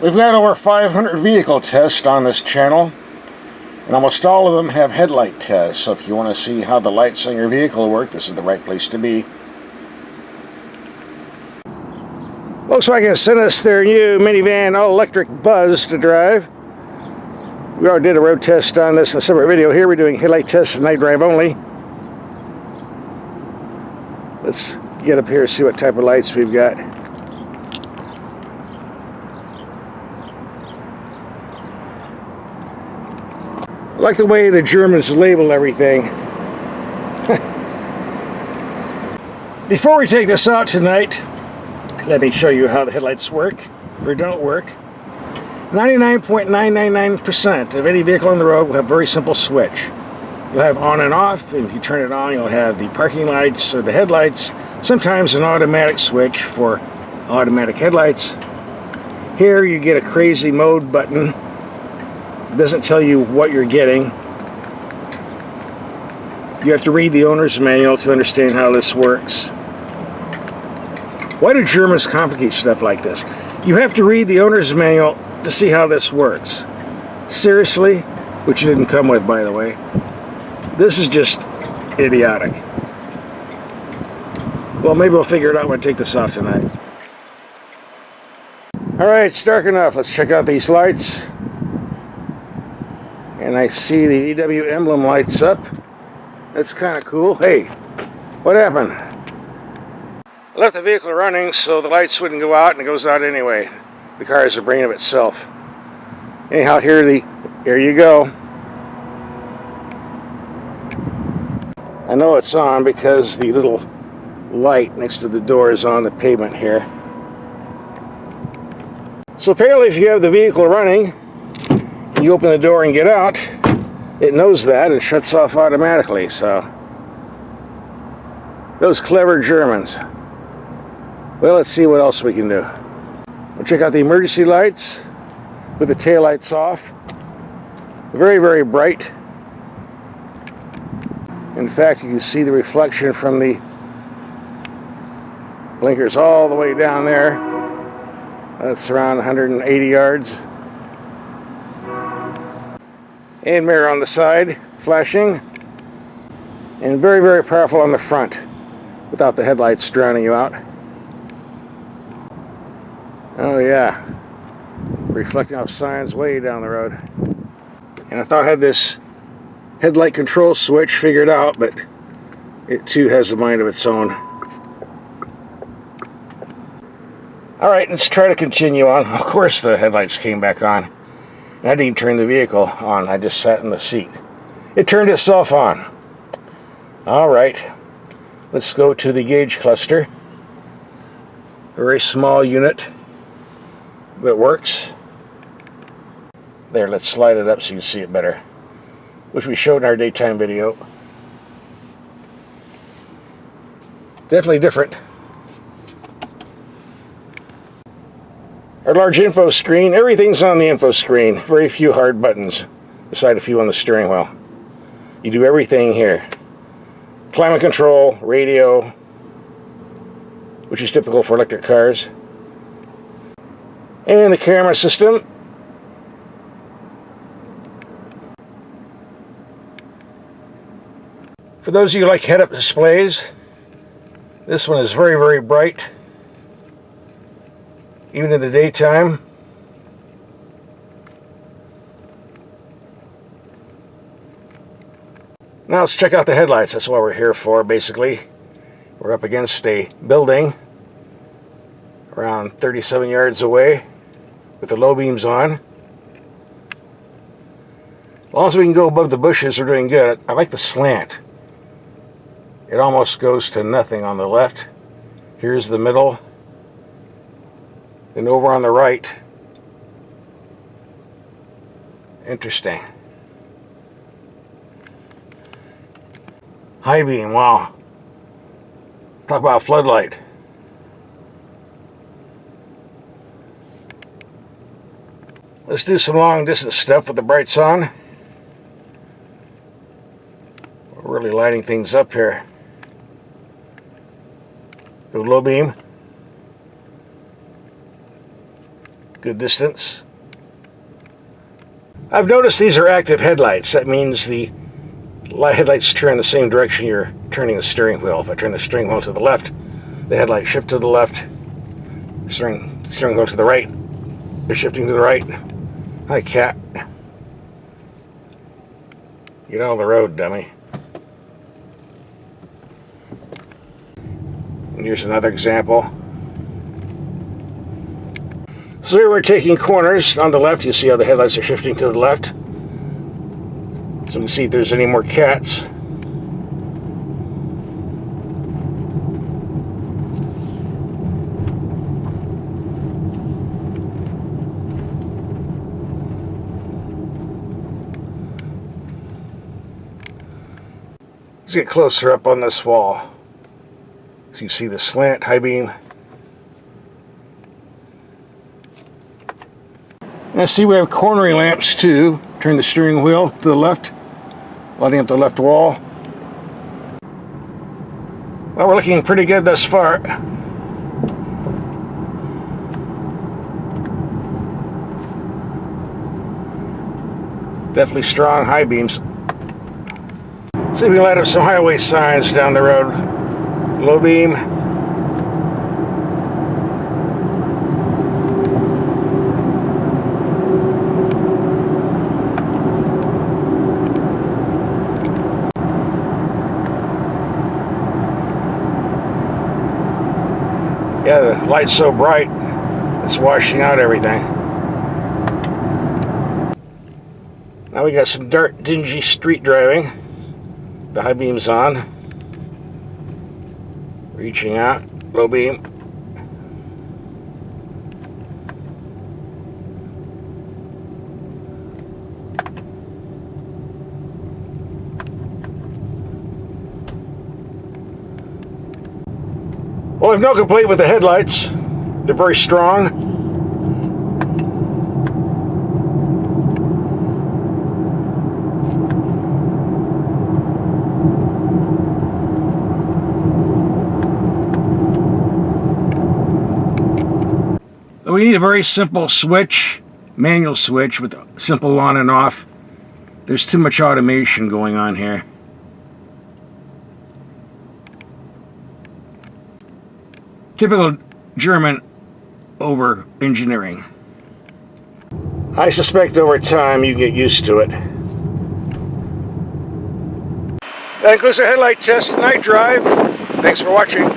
We've got over 500 vehicle tests on this channel, and almost all of them have headlight tests, so if you want to see how the lights on your vehicle work, this is the right place to be. Volkswagen sent us their new minivan all-electric Buzz to drive. We already did a road test on this in a separate video. Here we're doing headlight tests and night drive only. Let's get up here and see what type of lights we've got. I like the way the Germans label everything. Before we take this out tonight, let me show you how the headlights work, or don't work. 99.999% of any vehicle on the road will have a very simple switch. You'll have on and off, and if you turn it on, you'll have the parking lights or the headlights, sometimes an automatic switch for automatic headlights. Here you get a crazy mode button. It doesn't tell you what you're getting. You have to read the owner's manual to understand how this works. Why do Germans complicate stuff like this? You have to read the owner's manual to see how this works. Seriously? Which you didn't come with, by the way. This is just idiotic. Well, maybe we'll figure it out when I take this out tonight. Alright, it's dark enough. Let's check out these lights. And I see the VW emblem lights up. That's kind of cool. Hey, what happened? I left the vehicle running so the lights wouldn't go out, and it goes out anyway. The car is a brain of itself. Anyhow, here you go. I know it's on because the little light next to the door is on the pavement here. So apparently if you have the vehicle running, you open the door and get out, it knows that and shuts off automatically. So those clever Germans. Well, let's see what else we can do. We'll check out the emergency lights with the taillights off. Very, very bright. In fact, you can see the reflection from the blinkers all the way down there. That's around 180 yards. And mirror on the side, flashing. And very, very powerful on the front, without the headlights drowning you out. Oh yeah, reflecting off signs way down the road. And I thought I had this headlight control switch figured out, but it too has a mind of its own. Alright, let's try to continue on. Of course the headlights came back on. And I didn't even turn the vehicle on, I just sat in the seat. It turned itself on. Alright, let's go to the gauge cluster. A very small unit, but works. There, let's slide it up so you can see it better, which we showed in our daytime video. Definitely different. Our large info screen, everything's on the info screen. Very few hard buttons, beside a few on the steering wheel. You do everything here. Climate control, radio, which is typical for electric cars. And the camera system. For those of you who like head-up displays, this one is very, very bright, even in the daytime. Now let's check out the headlights. That's what we're here for, basically. We're up against a building around 37 yards away with the low beams on. As long as we can go above the bushes, we're doing good. I like the slant. It almost goes to nothing on the left. Here's the middle. And over on the right. Interesting. High beam, wow. Talk about floodlight. Let's do some long distance stuff with the brights on. We're really lighting things up here. Go low beam. good distance. I've noticed these are active headlights. That means the headlights turn the same direction you're turning the steering wheel. If I turn the steering wheel to the left, the headlights shift to the left. Steering wheel to the right, they're shifting to the right. Hi, cat. Get out of the road, dummy. And here's another example. So here we're taking corners. On the left, you see how the headlights are shifting to the left. So we can see if there's any more cats. Let's get closer up on this wall. So you see the slant, high beam. And I see we have cornering lamps too. Turn the steering wheel to the left, lighting up the left wall. Well, we're looking pretty good thus far. Definitely strong high beams. See if we can light up some highway signs down the road. Low beam. Yeah, the light's so bright, it's washing out everything. Now we got some dark, dingy street driving. The high beam's on. Reaching out, low beam. Well, I've no complaint with the headlights. They're very strong. We need a very simple switch, manual switch with a simple on and off. There's too much automation going on here. Typical German over-engineering. I suspect over time you get used to it. That concludes our headlight test night drive. Thanks for watching.